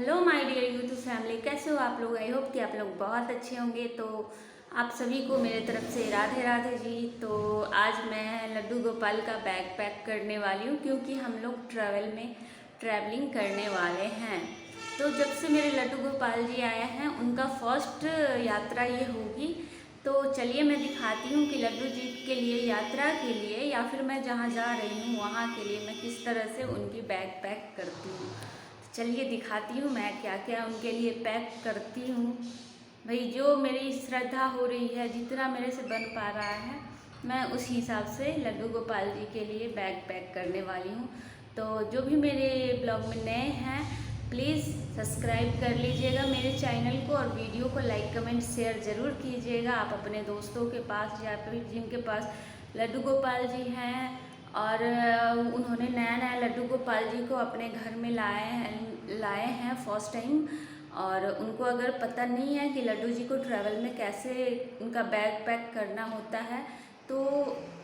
Hello my dear YouTube family, कैसे हो आप लोग। आई होप कि आप लोग बहुत अच्छे होंगे। तो आप सभी को मेरे तरफ से राधे राधे जी। तो आज मैं लड्डू गोपाल का बैग पैक करने वाली हूँ, क्योंकि हम लोग ट्रैवलिंग करने वाले हैं। तो जब से मेरे लड्डू गोपाल जी आए हैं, उनका फर्स्ट यात्रा ये होगी। तो चलिए मैं दिखाती हूँ कि लड्डू जी के लिए यात्रा के लिए या फिर मैं जहाँ जा रही हूँ वहाँ के लिए मैं किस तरह से उनकी बैग पैक करती हूँ। चलिए दिखाती हूँ मैं क्या क्या उनके लिए पैक करती हूँ। भाई जो मेरी श्रद्धा हो रही है, जितना मेरे से बन पा रहा है, मैं उस हिसाब से लड्डू गोपाल जी के लिए बैग पैक करने वाली हूँ। तो जो भी मेरे ब्लॉग में नए हैं, प्लीज़ सब्सक्राइब कर लीजिएगा मेरे चैनल को और वीडियो को लाइक कमेंट शेयर ज़रूर कीजिएगा। आप अपने दोस्तों के पास या फिर जिनके पास लड्डू गोपाल जी हैं और उन्होंने नया नया लड्डू गोपाल जी को अपने घर में लाए हैं फर्स्ट टाइम, और उनको अगर पता नहीं है कि लड्डू जी को ट्रैवल में कैसे उनका बैग पैक करना होता है, तो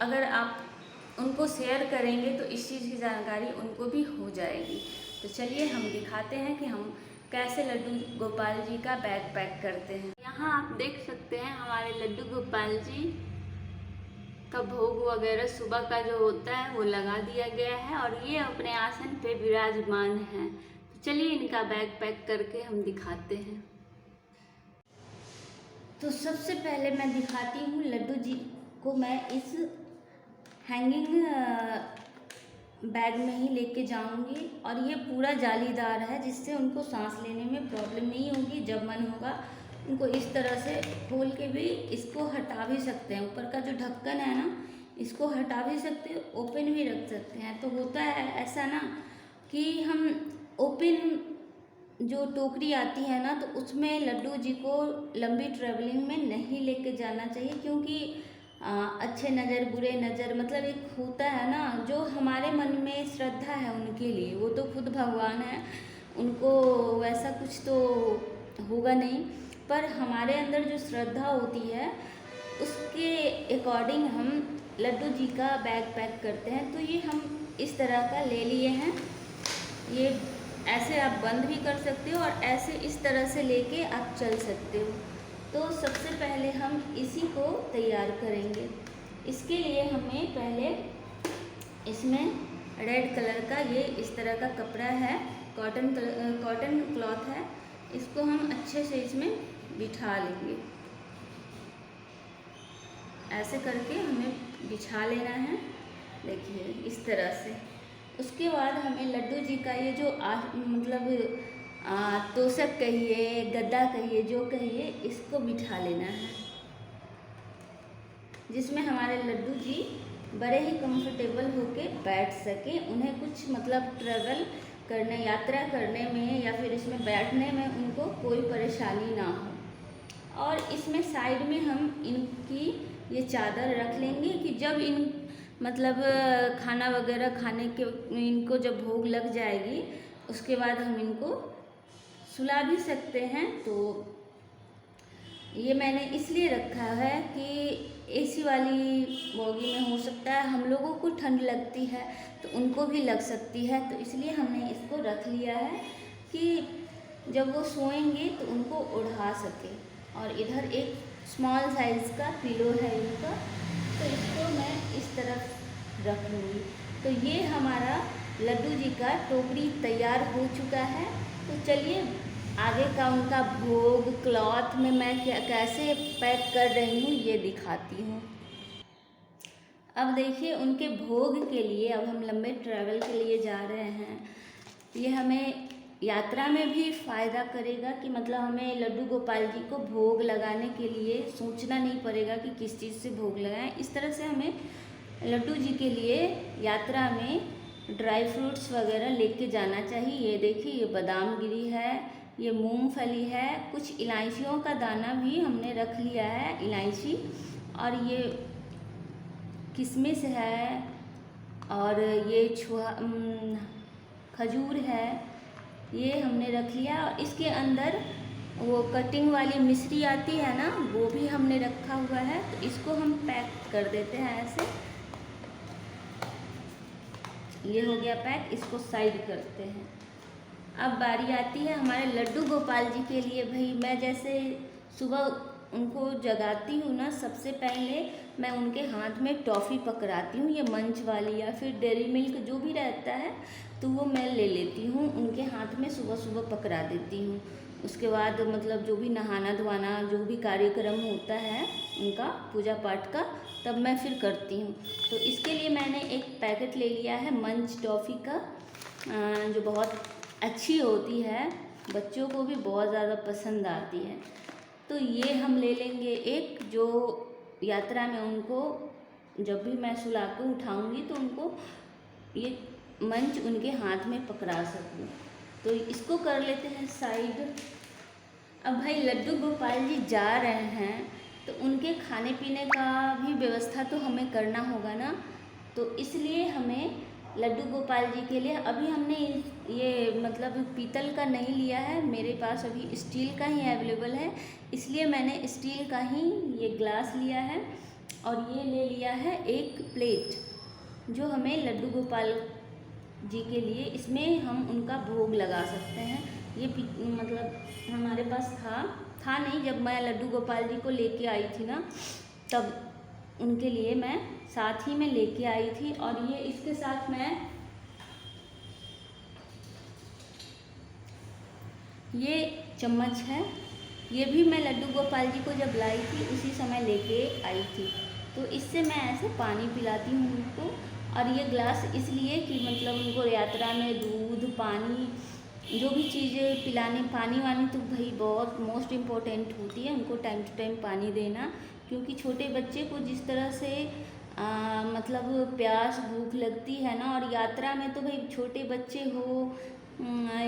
अगर आप उनको शेयर करेंगे तो इस चीज़ की जानकारी उनको भी हो जाएगी। तो चलिए हम दिखाते हैं कि हम कैसे लड्डू गोपाल जी का बैग पैक करते हैं। यहाँ आप देख सकते हैं हमारे लड्डू गोपाल जी का भोग वगैरह सुबह का जो होता है वो लगा दिया गया है और ये अपने आसन पे विराजमान है। तो चलिए इनका बैग पैक करके हम दिखाते हैं। तो सबसे पहले मैं दिखाती हूँ लड्डू जी को। मैं इस हैंगिंग बैग में ही लेके जाऊंगी और ये पूरा जालीदार है, जिससे उनको सांस लेने में प्रॉब्लम नहीं होगी। जब मन होगा उनको इस तरह से खोल के भी इसको हटा भी सकते हैं। ऊपर का जो ढक्कन है ना, इसको हटा भी सकते हैं, ओपन भी रख सकते हैं। तो होता है ऐसा ना कि हम ओपन जो टोकरी आती है ना, तो उसमें लड्डू जी को लंबी ट्रैवलिंग में नहीं लेके जाना चाहिए, क्योंकि अच्छे नज़र बुरे नज़र मतलब एक होता है ना, जो हमारे मन में श्रद्धा है उनके लिए, वो तो खुद भगवान है, उनको वैसा कुछ तो होगा नहीं, पर हमारे अंदर जो श्रद्धा होती है उसके अकॉर्डिंग हम लड्डू जी का बैग पैक करते हैं। तो ये हम इस तरह का ले लिए हैं। ये ऐसे आप बंद भी कर सकते हो और ऐसे इस तरह से लेके आप चल सकते हो। तो सबसे पहले हम इसी को तैयार करेंगे। इसके लिए हमें पहले इसमें रेड कलर का ये इस तरह का कपड़ा है, कॉटन क्लॉथ है, इसको हम अच्छे से इसमें बिठा लेंगे। ऐसे करके हमें बिछा लेना है, देखिए इस तरह से। उसके बाद हमें लड्डू जी का ये जो मतलब तोशक कहिए, गद्दा कहिए, जो कहिए, इसको बिठा लेना है, जिसमें हमारे लड्डू जी बड़े ही कंफर्टेबल होके बैठ सके। उन्हें कुछ मतलब ट्रैवल करने, यात्रा करने में या फिर इसमें बैठने में उनको कोई परेशानी ना हो। और इसमें साइड में हम इनकी ये चादर रख लेंगे कि जब इन मतलब खाना वगैरह खाने के इनको जब भूख लग जाएगी, उसके बाद हम इनको सुला भी सकते हैं। तो ये मैंने इसलिए रखा है कि एसी वाली बोगी में हो सकता है हम लोगों को ठंड लगती है तो उनको भी लग सकती है, तो इसलिए हमने इसको रख लिया है कि जब वो सोएंगे तो उनको उड़ा सके। और इधर एक स्मॉल साइज़ का पिलो है इनका, तो इसको मैं इस तरफ रख लूँगी। तो ये हमारा लड्डू जी का टोकरी तैयार हो चुका है। तो चलिए आगे का उनका भोग क्लॉथ में मैं कैसे पैक कर रही हूँ ये दिखाती हूँ। अब देखिए उनके भोग के लिए, अब हम लंबे ट्रैवल के लिए जा रहे हैं, ये हमें यात्रा में भी फ़ायदा करेगा कि मतलब हमें लड्डू गोपाल जी को भोग लगाने के लिए सोचना नहीं पड़ेगा कि किस चीज़ से भोग लगाएं। इस तरह से हमें लड्डू जी के लिए यात्रा में ड्राई फ्रूट्स वगैरह लेके जाना चाहिए। ये देखिए ये बादाम गिरी है, ये मूंगफली है, कुछ इलायचियों का दाना भी हमने रख लिया है, इलायची, और ये किशमिश है, और ये खजूर है, ये हमने रख लिया। और इसके अंदर वो कटिंग वाली मिश्री आती है ना, वो भी हमने रखा हुआ है। तो इसको हम पैक कर देते हैं ऐसे। ये हो गया पैक, इसको साइड करते हैं। अब बारी आती है हमारे लड्डू गोपाल जी के लिए। भाई मैं जैसे सुबह उनको जगाती हूँ ना, सबसे पहले मैं उनके हाथ में टॉफ़ी पकड़ाती हूँ, ये मंच वाली या फिर डेयरी मिल्क जो भी रहता है, तो वो मैं ले लेती हूँ उनके हाथ में, सुबह सुबह पकड़ा देती हूँ। उसके बाद मतलब जो भी नहाना धोना जो भी कार्यक्रम होता है उनका पूजा पाठ का, तब मैं फिर करती हूँ। तो इसके लिए मैंने एक पैकेट ले लिया है मंच टॉफ़ी का, जो बहुत अच्छी होती है, बच्चों को भी बहुत ज़्यादा पसंद आती है। तो ये हम ले लेंगे एक, जो यात्रा में उनको जब भी मैं सुला के उठाऊँगी तो उनको ये मंच उनके हाथ में पकड़ा सकूँ। तो इसको कर लेते हैं साइड। अब भाई लड्डू गोपाल जी जा रहे हैं तो उनके खाने पीने का भी व्यवस्था तो हमें करना होगा ना, तो इसलिए हमें लड्डू गोपाल जी के लिए अभी हमने ये मतलब पीतल का नहीं लिया है, मेरे पास अभी स्टील का ही अवेलेबल है, इसलिए मैंने स्टील का ही ये ग्लास लिया है। और ये ले लिया है एक प्लेट, जो हमें लड्डू गोपाल जी के लिए इसमें हम उनका भोग लगा सकते हैं। ये मतलब हमारे पास था नहीं, जब मैं लड्डू गोपाल जी को लेके आई थी ना, तब उनके लिए मैं साथ ही में लेके आई थी। और ये इसके साथ मैं ये चम्मच है, ये भी मैं लड्डू गोपाल जी को जब लाई थी उसी समय लेके आई थी। तो इससे मैं ऐसे पानी पिलाती हूँ उनको। और ये ग्लास इसलिए कि मतलब उनको यात्रा में दूध पानी जो भी चीज़ें पिलाने, पानी वानी तो भाई बहुत मोस्ट इम्पोर्टेंट होती है, उनको टाइम टू टाइम पानी देना, क्योंकि छोटे बच्चे को जिस तरह से मतलब प्यास भूख लगती है ना, और यात्रा में तो भाई छोटे बच्चे हो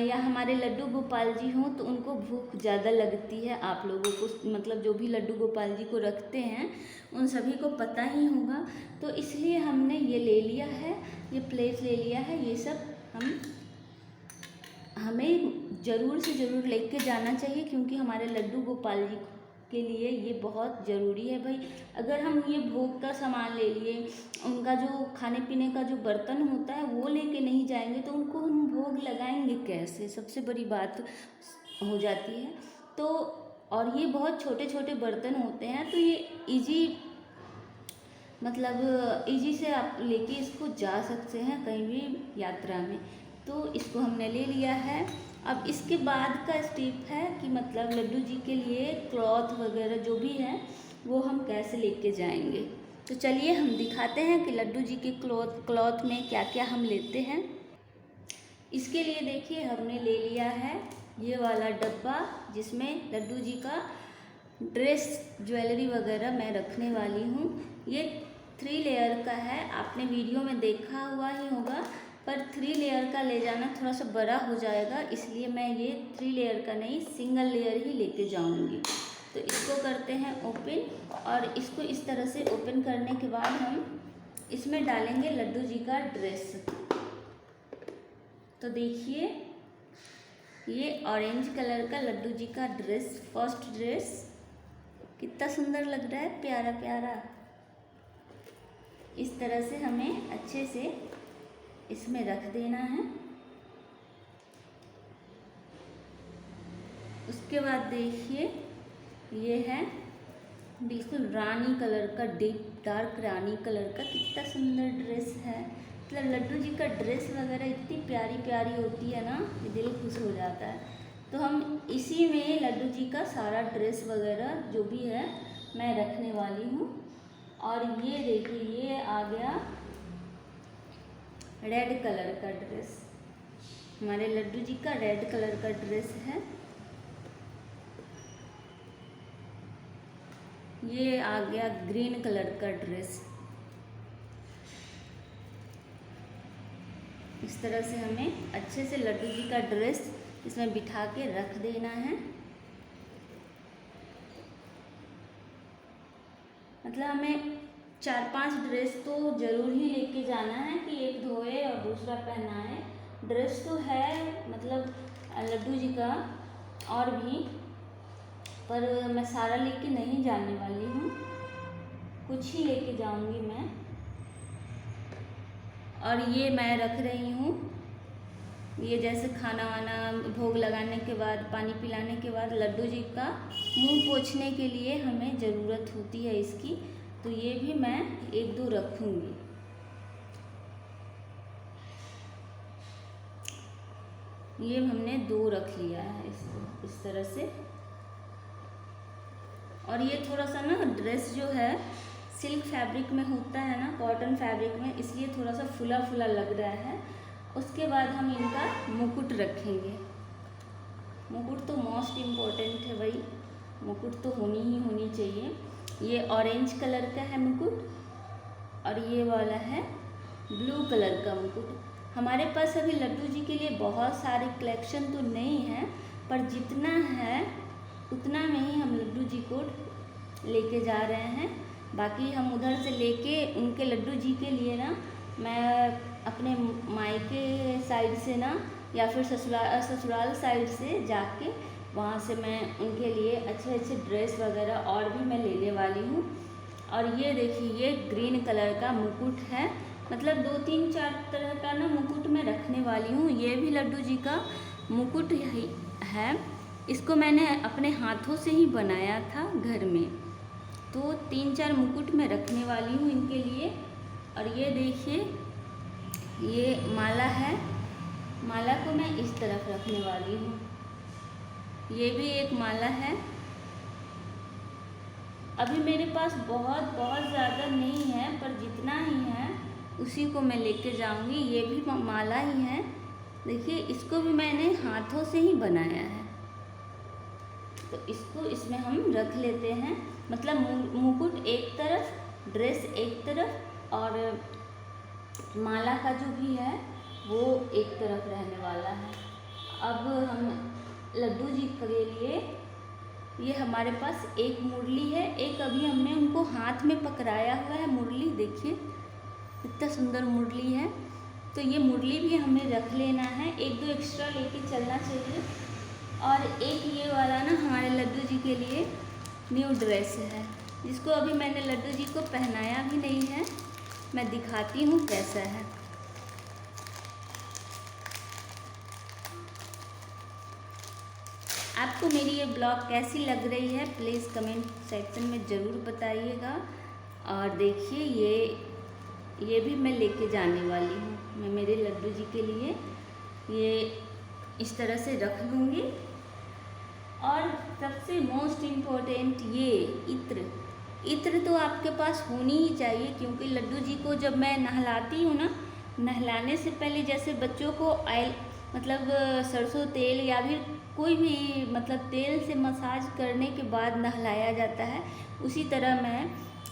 या हमारे लड्डू गोपाल जी हों तो उनको भूख ज़्यादा लगती है। आप लोगों को मतलब जो भी लड्डू गोपाल जी को रखते हैं उन सभी को पता ही होगा। तो इसलिए हमने ये ले लिया है, ये प्लेट ले लिया है। ये सब हमें ज़रूर से ज़रूर लेके जाना चाहिए, क्योंकि हमारे लड्डू गोपाल जी के लिए ये बहुत ज़रूरी है भाई। अगर हम ये भोग का सामान ले लिए, उनका जो खाने पीने का जो बर्तन होता है वो लेके नहीं जाएंगे तो उनको हम भोग लगाएंगे कैसे, सबसे बड़ी बात हो जाती है। तो और ये बहुत छोटे छोटे बर्तन होते हैं, तो ये इजी से आप लेके इसको जा सकते हैं कहीं भी यात्रा में। तो इसको हमने ले लिया है। अब इसके बाद का स्टेप है कि मतलब लड्डू जी के लिए क्लॉथ वगैरह जो भी है वो हम कैसे लेके जाएंगे। तो चलिए हम दिखाते हैं कि लड्डू जी के क्लॉथ में क्या क्या हम लेते हैं। इसके लिए देखिए हमने ले लिया है ये वाला डब्बा, जिसमें लड्डू जी का ड्रेस ज्वेलरी वगैरह मैं रखने वाली हूँ। ये 3 लेयर का है, आपने वीडियो में देखा हुआ ही होगा, पर 3 लेयर का ले जाना थोड़ा सा बड़ा हो जाएगा, इसलिए मैं ये 3 लेयर का नहीं सिंगल लेयर ही लेके जाऊंगी। तो इसको करते हैं ओपन, और इसको इस तरह से ओपन करने के बाद हम इसमें डालेंगे लड्डू जी का ड्रेस। तो देखिए ये ऑरेंज कलर का लड्डू जी का ड्रेस, फर्स्ट ड्रेस कितना सुंदर लग रहा है, प्यारा प्यारा। इस तरह से हमें अच्छे से इसमें रख देना है। उसके बाद देखिए ये है बिल्कुल रानी कलर का, डीप डार्क रानी कलर का, कितना सुंदर ड्रेस है। मतलब लड्डू जी का ड्रेस वगैरह इतनी प्यारी प्यारी होती है ना, ये दिल खुश हो जाता है। तो हम इसी में लड्डू जी का सारा ड्रेस वगैरह जो भी है मैं रखने वाली हूँ। और ये देखिए ये आ गया रेड कलर का ड्रेस, हमारे लड्डू जी का रेड कलर का ड्रेस है। ये आ गया ग्रीन कलर का ड्रेस। इस तरह से हमें अच्छे से लड्डू जी का ड्रेस इसमें बिठा के रख देना है। मतलब हमें 4-5 ड्रेस तो ज़रूर ही लेके जाना है कि एक धोए और दूसरा पहनाए। ड्रेस तो है मतलब लड्डू जी का और भी, पर मैं सारा लेके नहीं जाने वाली हूँ, कुछ ही लेके जाऊँगी मैं। और ये मैं रख रही हूँ ये जैसे खाना वाना भोग लगाने के बाद, पानी पिलाने के बाद लड्डू जी का मुंह पोंछने के लिए हमें ज़रूरत होती है इसकी, तो ये भी मैं 1-2 रखूँगी। ये हमने 2 रख लिया है इसको इस तरह से। और ये थोड़ा सा ना ड्रेस जो है सिल्क फैब्रिक में होता है ना, कॉटन फैब्रिक में, इसलिए थोड़ा सा फुला फुला लग रहा है। उसके बाद हम इनका मुकुट रखेंगे। मुकुट तो मोस्ट इम्पोर्टेंट है भाई, मुकुट तो होनी चाहिए। ये ऑरेंज कलर का है मुकुट और ये वाला है ब्लू कलर का मुकुट। हमारे पास अभी लड्डू जी के लिए बहुत सारे कलेक्शन तो नहीं है, पर जितना है उतना में ही हम लड्डू जी को लेके जा रहे हैं। बाकी हम उधर से लेके उनके लड्डू जी के लिए ना, मैं अपने मायके साइड से ना या फिर ससुराल साइड से जाके वहाँ से मैं उनके लिए अच्छे अच्छे ड्रेस वगैरह और भी मैं लेने वाली हूँ। और ये देखिए, ये ग्रीन कलर का मुकुट है, मतलब 2-3-4 तरह का ना मुकुट मैं रखने वाली हूँ। ये भी लड्डू जी का मुकुट यही है, इसको मैंने अपने हाथों से ही बनाया था घर में। तो 3-4 मुकुट मैं रखने वाली हूँ इनके लिए। और ये देखिए, ये माला है, माला को मैं इस तरफ रखने वाली हूँ। ये भी एक माला है। अभी मेरे पास बहुत ज़्यादा नहीं है, पर जितना ही है उसी को मैं लेके जाऊंगी। ये भी माला ही है, देखिए इसको भी मैंने हाथों से ही बनाया है। तो इसको इसमें हम रख लेते हैं, मतलब मुकुट एक तरफ, ड्रेस एक तरफ और माला का जो भी है वो एक तरफ रहने वाला है। अब हम लड्डू जी के लिए, ये हमारे पास एक मुरली है, एक अभी हमने उनको हाथ में पकड़ाया हुआ है मुरली, देखिए इतना सुंदर मुरली है। तो ये मुरली भी हमें रख लेना है, 1-2 एक्स्ट्रा लेके चलना चाहिए। और एक ये वाला ना हमारे लड्डू जी के लिए न्यू ड्रेस है, जिसको अभी मैंने लड्डू जी को पहनाया भी नहीं है, मैं दिखाती हूँ कैसा है। आपको मेरी ये ब्लॉग कैसी लग रही है प्लीज़ कमेंट सेक्शन में ज़रूर बताइएगा। और देखिए, ये भी मैं लेके जाने वाली हूँ, मैं मेरे लड्डू जी के लिए ये इस तरह से रख लूँगी। और सबसे मोस्ट इम्पोर्टेंट ये इत्र तो आपके पास होनी ही चाहिए, क्योंकि लड्डू जी को जब मैं नहलाती हूँ ना, नहलाने से पहले जैसे बच्चों को ऑयल मतलब सरसों तेल या फिर कोई भी मतलब तेल से मसाज करने के बाद नहलाया जाता है, उसी तरह मैं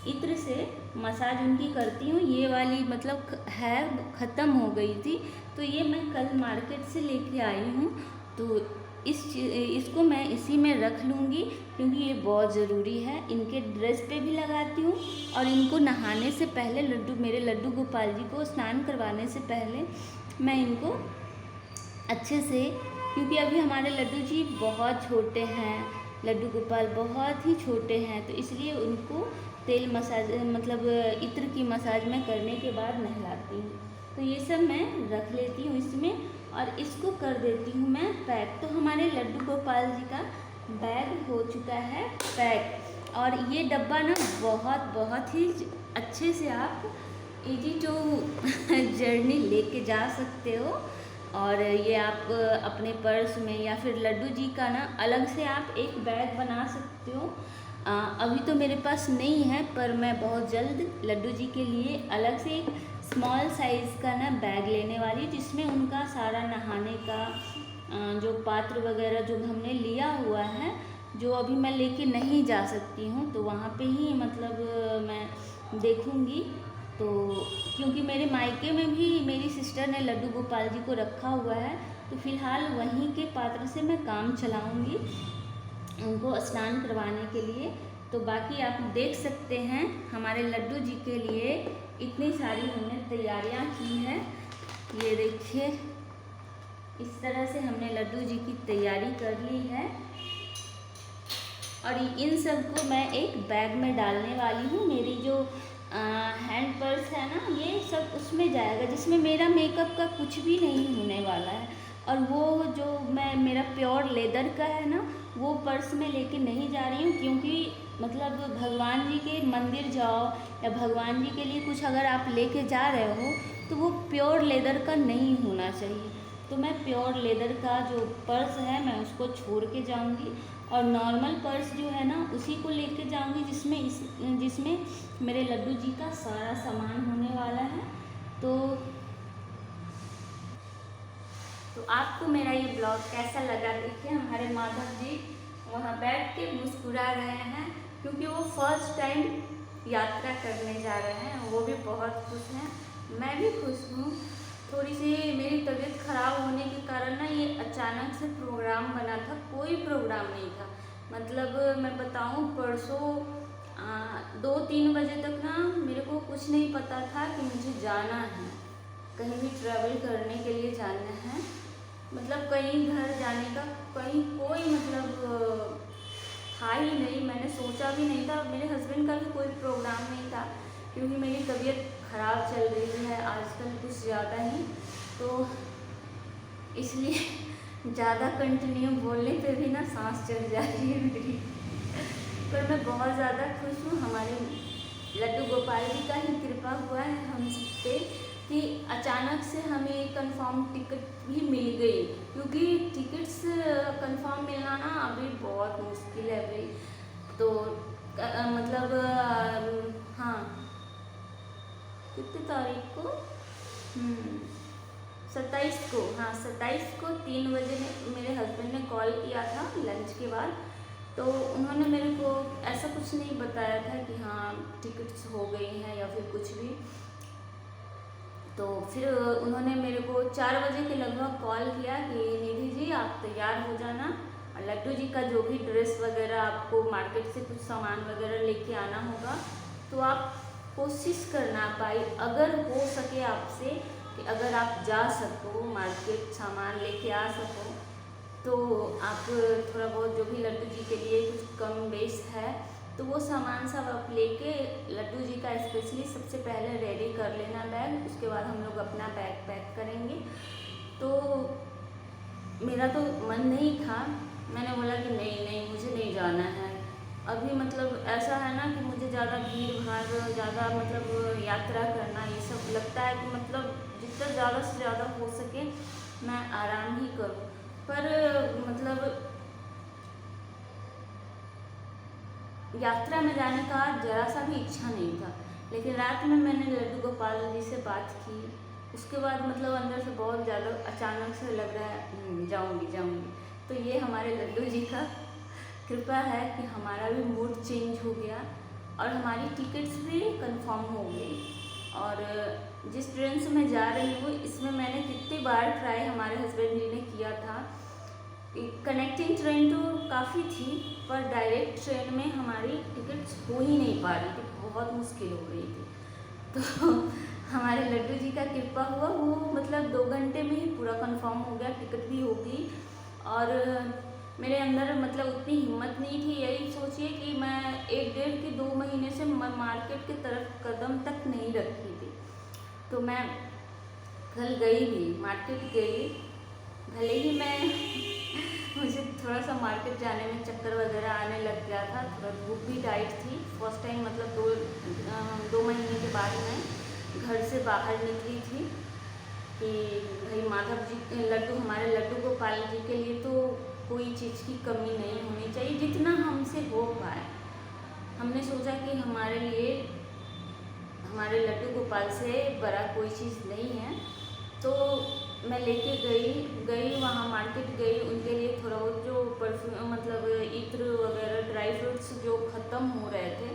इत्र से मसाज उनकी करती हूँ। ये वाली मतलब है ख़त्म हो गई थी, तो ये मैं कल मार्केट से लेके आई हूँ। तो इसको मैं इसी में रख लूँगी, क्योंकि ये बहुत ज़रूरी है। इनके ड्रेस पे भी लगाती हूँ और इनको नहाने से पहले मेरे लड्डू गोपाल जी को स्नान करवाने से पहले मैं इनको अच्छे से, क्योंकि अभी हमारे लड्डू जी बहुत छोटे हैं, लड्डू गोपाल बहुत ही छोटे हैं, तो इसलिए उनको तेल मसाज मतलब इत्र की मसाज में करने के बाद नहलाती हूँ। तो ये सब मैं रख लेती हूँ इसमें और इसको कर देती हूँ मैं पैक। तो हमारे लड्डू गोपाल जी का बैग हो चुका है पैक। और ये डब्बा ना बहुत ही अच्छे से आप इजी टू जर्नी लेके जा सकते हो। और ये आप अपने पर्स में या फिर लड्डू जी का ना अलग से आप एक बैग बना सकते हो। अभी तो मेरे पास नहीं है, पर मैं बहुत जल्द लड्डू जी के लिए अलग से एक स्मॉल साइज़ का ना बैग लेने वाली, जिसमें उनका सारा नहाने का जो पात्र वगैरह जो हमने लिया हुआ है, जो अभी मैं लेके नहीं जा सकती हूँ, तो वहाँ पे ही मतलब मैं देखूँगी। तो क्योंकि मेरे मायके में भी मेरी सिस्टर ने लड्डू गोपाल जी को रखा हुआ है, तो फ़िलहाल वहीं के पात्र से मैं काम चलाऊँगी उनको स्नान करवाने के लिए। तो बाकी आप देख सकते हैं हमारे लड्डू जी के लिए इतनी सारी हमने तैयारियां की हैं। ये देखिए, इस तरह से हमने लड्डू जी की तैयारी कर ली है और इन सब को मैं एक बैग में डालने वाली हूँ। मेरी जो हैंड पर्स है ना, ये सब उसमें जाएगा, जिसमें मेरा मेकअप का कुछ भी नहीं होने वाला है। और वो जो मेरा प्योर लेदर का है ना, वो पर्स में लेके नहीं जा रही हूँ, क्योंकि मतलब भगवान जी के मंदिर जाओ या भगवान जी के लिए कुछ अगर आप लेके जा रहे हो तो वो प्योर लेदर का नहीं होना चाहिए। तो मैं प्योर लेदर का जो पर्स है मैं उसको छोड़ के जाऊंगी, और नॉर्मल पर्स जो है ना उसी को लेके जाऊंगी, जिसमें मेरे लड्डू जी का सारा सामान होने वाला है। तो आपको मेरा ये ब्लॉग कैसा लगा? देखिए हमारे माधव जी वहाँ बैठ के मुस्कुरा रहे हैं, क्योंकि वो फर्स्ट टाइम यात्रा करने जा रहे हैं। वो भी बहुत खुश हैं, मैं भी खुश हूँ। थोड़ी सी मेरी तबीयत ख़राब होने के कारण ना ये अचानक से प्रोग्राम बना था, कोई प्रोग्राम नहीं था। मतलब मैं बताऊँ, परसों 2-3 बजे तक ना मेरे को कुछ नहीं पता था कि मुझे जाना है, कहीं भी ट्रैवल करने के लिए जाना है। मतलब कहीं घर जाने का कहीं कोई मतलब था ही नहीं, मैंने सोचा भी नहीं था। मेरे हस्बैंड का भी कोई प्रोग्राम नहीं था, क्योंकि मेरी तबीयत ख़राब चल रही है आजकल कुछ ज़्यादा ही, तो इसलिए ज़्यादा कंटिन्यू बोलने पे भी ना सांस चढ़ जाती है मेरी। पर मैं बहुत ज़्यादा खुश हूँ। हमारे लड्डू गोपाल जी का ही कृपा हुआ है हम सब पे कि अचानक से हमें कंफर्म टिकट भी मिल गई, क्योंकि टिकट्स कंफर्म मिलना ना अभी बहुत मुश्किल है भाई। तो मतलब हाँ, कितनी तारीख को? 27 को, हाँ 27 को 3 बजे मेरे हस्बैंड ने कॉल किया था लंच के बाद। तो उन्होंने मेरे को ऐसा कुछ नहीं बताया था कि हाँ टिकट्स हो गई हैं या फिर कुछ भी। तो फिर उन्होंने मेरे को 4 बजे के लगभग कॉल किया कि निधि जी आप तैयार हो जाना, और लड्डू जी का जो भी ड्रेस वगैरह आपको मार्केट से कुछ सामान वगैरह लेके आना होगा, तो आप कोशिश करना भाई, अगर हो सके आपसे कि अगर आप जा सको मार्केट सामान लेके आ सको, तो आप थोड़ा बहुत जो भी लड्डू जी के लिए कुछ कम बेस है तो वो सामान सब आप लेके लड्डू जी का स्पेशली सबसे पहले रेडी कर लेना बैग। उसके बाद हम लोग अपना बैग पैक करेंगे। तो मेरा तो मन नहीं था, मैंने बोला कि नहीं नहीं मुझे नहीं जाना है अभी। मतलब ऐसा है ना कि मुझे ज़्यादा भीड़ भाड़, ज़्यादा मतलब यात्रा करना ये सब लगता है कि मतलब जितना ज़्यादा से ज़्यादा हो सके मैं आराम ही करूँ। पर मतलब यात्रा में जाने का ज़रा सा भी इच्छा नहीं था, लेकिन रात में मैंने लड्डू गोपाल जी से बात की। उसके बाद मतलब अंदर से बहुत ज़्यादा अचानक से लग रहा है जाऊंगी जाऊंगी। तो ये हमारे लड्डू जी का कृपा है कि हमारा भी मूड चेंज हो गया और हमारी टिकट्स भी कंफर्म हो गई। और जिस ट्रेन से मैं जा रही हूँ इसमें मैंने कितनी बार ट्राई हमारे हस्बैंड जी ने किया था। कनेक्टिंग ट्रेन तो काफ़ी थी, पर डायरेक्ट ट्रेन में हमारी टिकट्स हो ही नहीं पा रही थी, बहुत मुश्किल हो रही थी। तो हमारे लड्डू जी का कृपा हुआ, वो मतलब 2 घंटे में ही पूरा कंफर्म हो गया, टिकट भी हो गई। और मेरे अंदर मतलब उतनी हिम्मत नहीं थी, यही सोचिए कि मैं 1-1.5 2 महीने से मार्केट की तरफ कदम तक नहीं रखी थी। तो मैं कल गई भी, मार्केट गई, भले ही मैं मुझे थोड़ा सा मार्केट जाने में चक्कर वगैरह आने लग गया था, थोड़ा भूख भी टाइट थी। फर्स्ट टाइम मतलब 2 महीने के बाद मैं घर से बाहर निकली थी कि भाई माधव जी लड्डू हमारे लड्डू गोपाल जी के लिए तो कोई चीज़ की कमी नहीं होनी चाहिए, जितना हमसे हो पाए। हमने सोचा कि हमारे लिए हमारे लड्डू गोपाल से बड़ा कोई चीज़ नहीं है। तो मैं लेके गई वहाँ मार्केट गई, उनके लिए थोड़ा बहुत जो परफ्यूम मतलब इत्र वगैरह ड्राई फ्रूट्स जो ख़त्म हो रहे थे,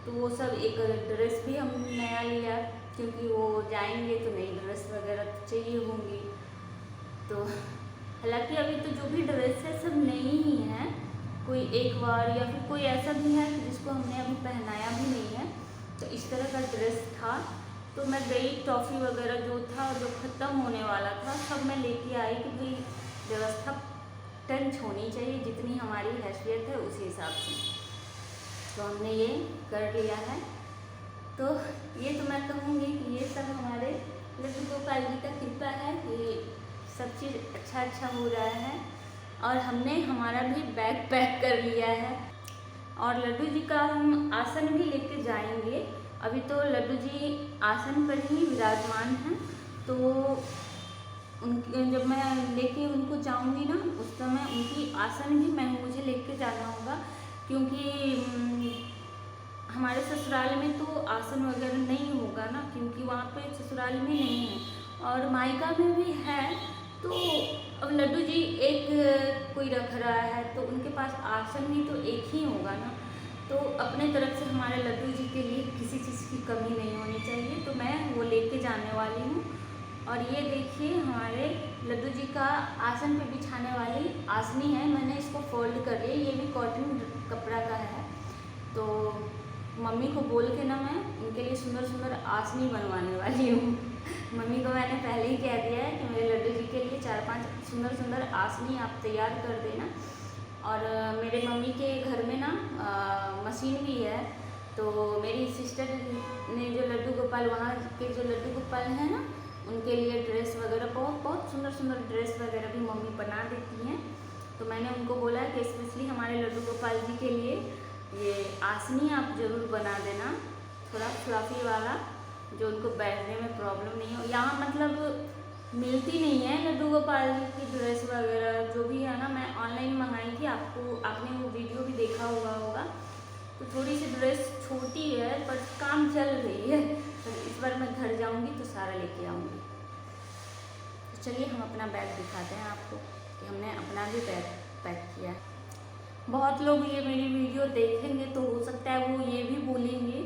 तो वो सब, एक ड्रेस भी हम नया लिया, क्योंकि वो जाएंगे तो नई ड्रेस वगैरह तो चाहिए होंगी। तो हालांकि अभी तो जो भी ड्रेस है सब नई ही है, कोई एक बार या फिर कोई ऐसा भी है जिसको हमने अभी पहनाया भी नहीं है। तो इस तरह का ड्रेस था। तो मैं गई, टॉफ़ी वगैरह जो था जो ख़त्म होने वाला था सब मैं लेके आई कि भाई व्यवस्था टंच होनी चाहिए, जितनी हमारी हैसियत है उसी हिसाब से। तो हमने ये कर लिया है। तो ये तो मैं कहूँगी कि ये सब हमारे लड्डू गोपाल जी का कृपा है कि सब चीज़ अच्छा हो रहा है और हमने हमारा भी बैग पैक कर लिया है। और लड्डू जी का हम आसन भी लेके जाएंगे। अभी तो लड्डू जी आसन पर ही विराजमान हैं, तो जब मैं लेके उनको जाऊंगी ना उस समय उनकी आसन भी मुझे लेके जाना होगा, क्योंकि हमारे ससुराल में तो आसन वगैरह नहीं होगा ना, क्योंकि वहाँ पे ससुराल में नहीं है और मायका में भी है। तो अब लड्डू जी एक कोई रख रहा है तो उनके पास आसन भी तो एक ही होगा ना, तो अपने तरफ से हमारे लड्डू जी के लिए किसी चीज़ की कमी नहीं होनी चाहिए। तो मैं वो लेके जाने वाली हूँ। और ये देखिए हमारे लड्डू जी का आसन पे बिछाने वाली आसनी है, मैंने इसको फोल्ड कर लिया। ये भी कॉटन कपड़ा का है, तो मम्मी को बोल के ना मैं इनके लिए सुंदर सुंदर आसनी बनवाने वाली हूँ। मम्मी को मैंने पहले ही कह दिया है कि मेरे लड्डू जी के लिए 4-5 सुंदर सुंदर आसनी आप तैयार कर देना। और मेरे मम्मी के घर में ना मशीन भी है, तो मेरी सिस्टर ने जो लड्डू गोपाल वहाँ के जो लड्डू गोपाल हैं ना उनके लिए ड्रेस वगैरह बहुत सुंदर सुंदर ड्रेस वगैरह भी मम्मी बना देती हैं। तो मैंने उनको बोला कि स्पेशली हमारे लड्डू गोपाल जी के लिए ये आसनी आप ज़रूर बना देना, थोड़ा फ्लफी वाला, जो उनको बैठने में प्रॉब्लम नहीं हो। यहाँ मतलब मिलती नहीं है लड्डू गोपाल जी की ड्रेस वगैरह जो भी है ना, मैं ऑनलाइन मंगाई थी, आपने वो वीडियो भी देखा हुआ होगा। तो थोड़ी सी ड्रेस छोटी है पर काम चल रही है, तो इस बार मैं घर जाऊंगी तो सारा लेके आऊँगी। तो चलिए हम अपना बैग दिखाते हैं आपको कि हमने अपना भी बैग पैक किया है। बहुत लोग ये मेरी वीडियो देखेंगे तो हो सकता है वो ये भी बोलेंगे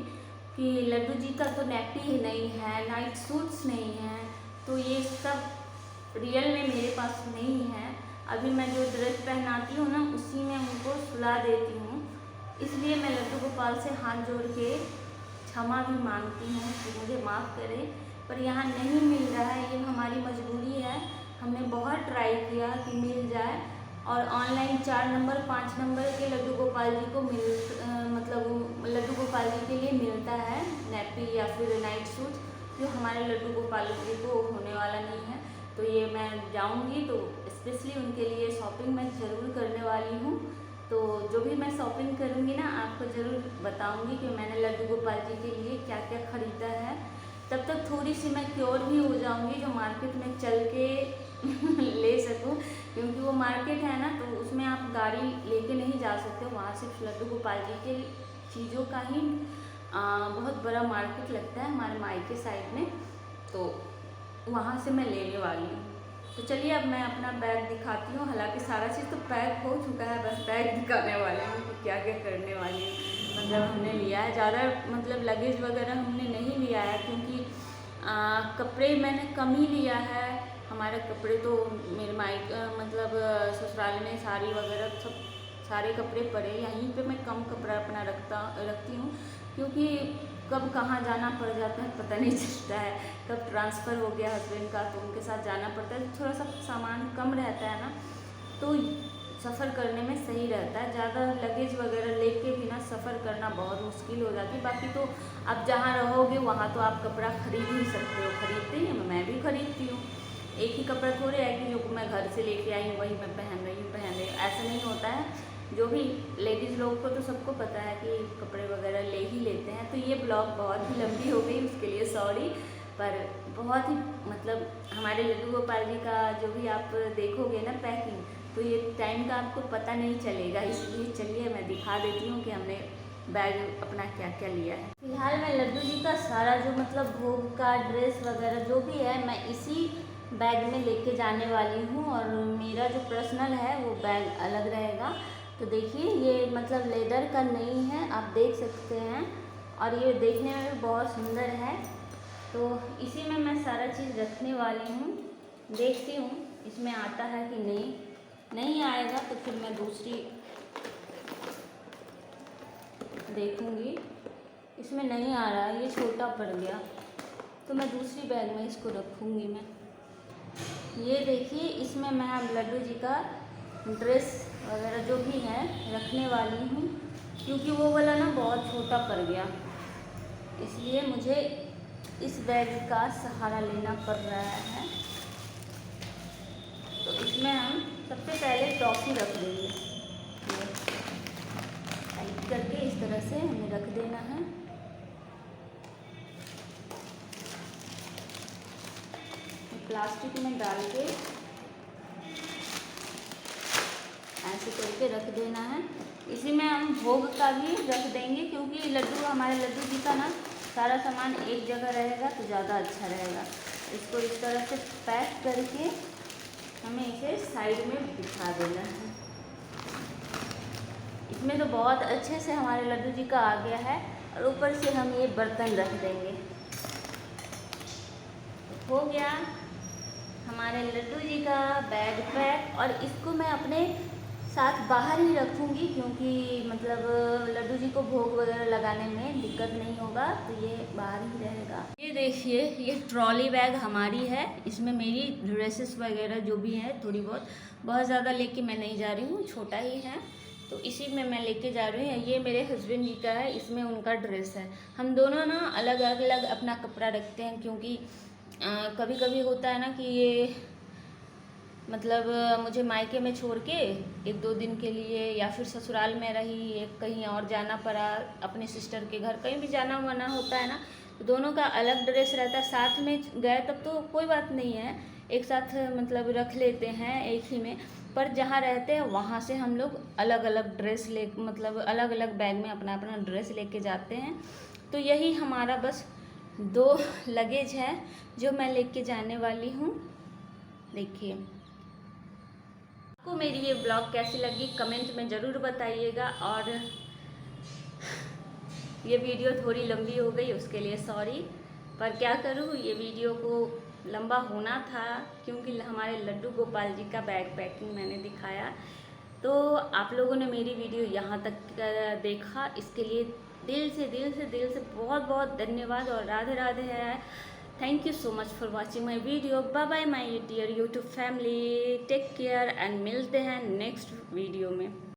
कि लड्डू जी का तो नैपी नहीं है, नाइट सूट्स नहीं है, तो ये सब रियल में मेरे पास नहीं है। अभी मैं जो ड्रेस पहनाती हूँ ना उसी में उनको सुला देती हूँ, इसलिए मैं लड्डू गोपाल से हाथ जोड़ के क्षमा भी मांगती हूँ कि मुझे माफ़ करें, पर यहाँ नहीं मिल रहा है, ये हमारी मजबूरी है। हमने बहुत ट्राई किया कि मिल जाए, और ऑनलाइन 4 नंबर 5 नंबर के लड्डू गोपाल जी को मतलब लड्डू गोपाल जी के लिए मिलता है नैपी या फिर नाइट सूट, जो हमारे लड्डू गोपाल जी को होने वाला नहीं है। तो ये मैं जाऊंगी तो स्पेशली उनके लिए शॉपिंग मैं ज़रूर करने वाली हूँ। तो जो भी मैं शॉपिंग करूँगी ना आपको ज़रूर बताऊँगी कि मैंने लड्डू गोपाल जी के लिए क्या क्या ख़रीदा है। तब तक थोड़ी सी मैं क्योर भी हो जाऊँगी जो मार्केट में चल के ले सकूं, क्योंकि वो मार्केट है ना तो उसमें आप गाड़ी लेके नहीं जा सकते। वहाँ सिर्फ लड्डू गोपाल जी के चीज़ों का ही बहुत बड़ा मार्केट लगता है हमारे मायके साइड में, तो वहाँ से मैं लेने वाली हूँ। तो चलिए अब मैं अपना बैग दिखाती हूँ। हालांकि सारा चीज़ तो पैक हो चुका है, बस बैग दिखाने वाली हूँ कि क्या क्या करने वाली हूँ। मतलब हमने लिया है ज़्यादा, मतलब लगेज वगैरह हमने नहीं लिया है, क्योंकि कपड़े मैंने कम ही लिया है। हमारे कपड़े तो मेरे मतलब ससुराल में साड़ी वगैरह सब सारे कपड़े पड़े, यहीं पे मैं कम कपड़ा अपना रखती हूँ, क्योंकि कब कहाँ जाना पड़ जाता है पता नहीं चलता है। कब ट्रांसफ़र हो गया हस्बैंड का तो उनके साथ जाना पड़ता है, थोड़ा सा सामान कम रहता है ना, तो सफ़र करने में सही रहता है। ज़्यादा लगेज वगैरह लेके भी ना सफ़र करना बहुत मुश्किल हो जाती है। बाकी तो आप जहाँ रहोगे वहाँ तो आप कपड़ा खरीद ही सकते हो, खरीदते ही, मैं भी खरीदती हूँ। एक ही कपड़ा थोड़े है कि जो मैं घर से लेके आई हूँ वही मैं पहन रही हूँ, ऐसा नहीं होता है। जो भी लेडीज़ लोगों को तो सबको पता है कि कपड़े वगैरह ले ही लेते हैं। तो ये ब्लॉग बहुत ही लंबी हो गई, उसके लिए सॉरी, पर बहुत ही मतलब हमारे लड्डू गोपाल जी का जो भी आप देखोगे ना पैकिंग, तो ये टाइम का आपको पता नहीं चलेगा। इसलिए चलिए मैं दिखा देती हूँ कि हमने बैग अपना क्या क्या लिया है। फिलहाल मैं लड्डू जी का सारा जो मतलब भोग का ड्रेस वगैरह जो भी है मैं इसी बैग में लेके जाने वाली हूँ, और मेरा जो पर्सनल है वो बैग अलग रहेगा। तो देखिए ये मतलब लेदर का नहीं है, आप देख सकते हैं, और ये देखने में भी बहुत सुंदर है। तो इसी में मैं सारा चीज़ रखने वाली हूँ, देखती हूँ इसमें आता है कि नहीं आएगा तो फिर मैं दूसरी देखूँगी। इसमें नहीं आ रहा है, ये छोटा पड़ गया, तो मैं दूसरी बैग में इसको रखूँगी। मैं ये देखिए इसमें मैं अब लड्डू जी का ड्रेस वगैरह जो भी है रखने वाली हूँ, क्योंकि वो वाला ना बहुत छोटा पड़ गया, इसलिए मुझे इस बैग का सहारा लेना पड़ रहा है। इसमें हम सबसे पहले टॉफ़ी रख देंगे। टाइट करके इस तरह से हमें रख देना है। प्लास्टिक में डाल के ऐसे करके रख देना है। इसी में हम भोग का भी रख देंगे, क्योंकि हमारे लड्डू जी का ना सारा सामान एक जगह रहेगा तो ज़्यादा अच्छा रहेगा। इसको इस तरह से पैक करके हमें इसे साइड में बिछा देना है। इसमें तो बहुत अच्छे से हमारे लड्डू जी का आ गया है, और ऊपर से हम ये बर्तन रख देंगे। हो गया हमारे लड्डू जी का बैग पैक। और इसको मैं अपने साथ बाहर ही रखूँगी, क्योंकि मतलब लड्डू जी को भोग वगैरह लगाने में दिक्कत नहीं होगा, तो ये बाहर ही रहेगा। ये देखिए, ये ट्रॉली बैग हमारी है। इसमें मेरी ड्रेसेस वगैरह जो भी है थोड़ी बहुत ज़्यादा लेके मैं नहीं जा रही हूँ, छोटा ही है, तो इसी में मैं लेके जा रही हूँ। ये मेरे हस्बैंड जी का है, इसमें उनका ड्रेस है। हम दोनों ना अलग अलग अपना कपड़ा रखते हैं, क्योंकि कभी कभी होता है ना कि ये मतलब मुझे मायके में छोड़ के 1-2 दिन के लिए, या फिर ससुराल में रही, कहीं और जाना पड़ा, अपने सिस्टर के घर कहीं भी जाना वाना होता है ना, तो दोनों का अलग ड्रेस रहता है। साथ में गए तब तो कोई बात नहीं है, एक साथ मतलब रख लेते हैं एक ही में, पर जहाँ रहते हैं वहाँ से हम लोग अलग अलग ड्रेस मतलब अलग अलग बैग में अपना अपना ड्रेस लेके जाते हैं। तो यही हमारा बस 2 लगेज है जो मैं लेके जाने वाली हूँ। देखिए, आपको मेरी ये ब्लॉग कैसी लगी कमेंट में ज़रूर बताइएगा। और ये वीडियो थोड़ी लंबी हो गई, उसके लिए सॉरी, पर क्या करूँ, ये वीडियो को लंबा होना था, क्योंकि हमारे लड्डू गोपाल जी का बैग पैकिंग मैंने दिखाया। तो आप लोगों ने मेरी वीडियो यहाँ तक देखा, इसके लिए दिल से बहुत बहुत धन्यवाद और राधे राधे है। Thank you so much for watching my video. Bye bye my dear YouTube family. Take care and मिलते हैं नेक्स्ट वीडियो में।